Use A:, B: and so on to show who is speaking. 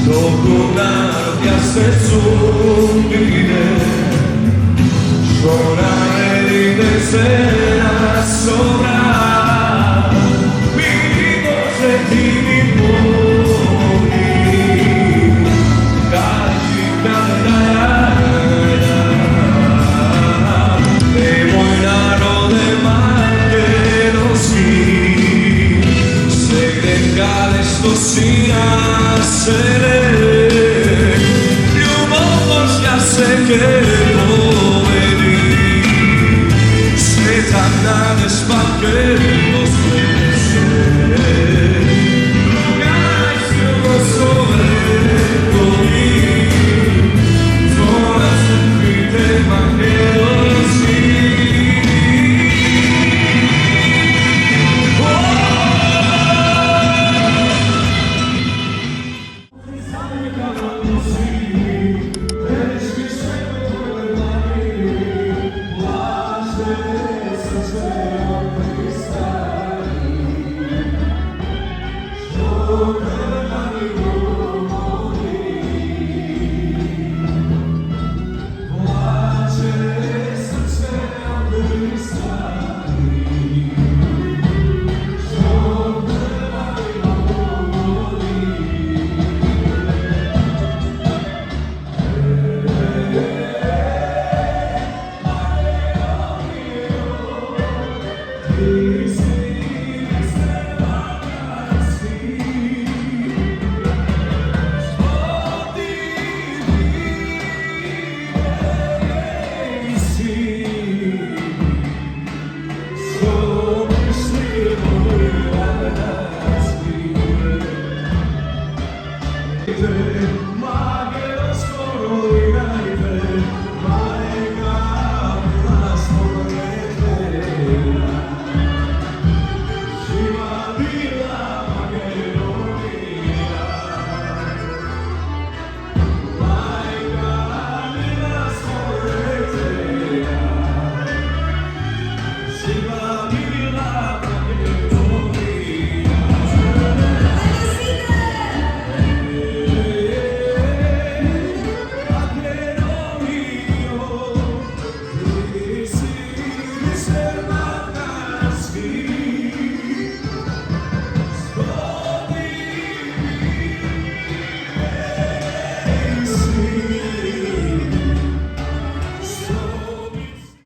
A: Dokonat ja se cumbine, žona eride se sobra, mi Bože ti mi pomogni, kaži kada nemoj narode makedonski, se gde kada što si nasere, ljubav Božja se ke povedi, svetan nadeš pa ke posveće, drugaj se gosove koji, zvona crkvite makedonski. My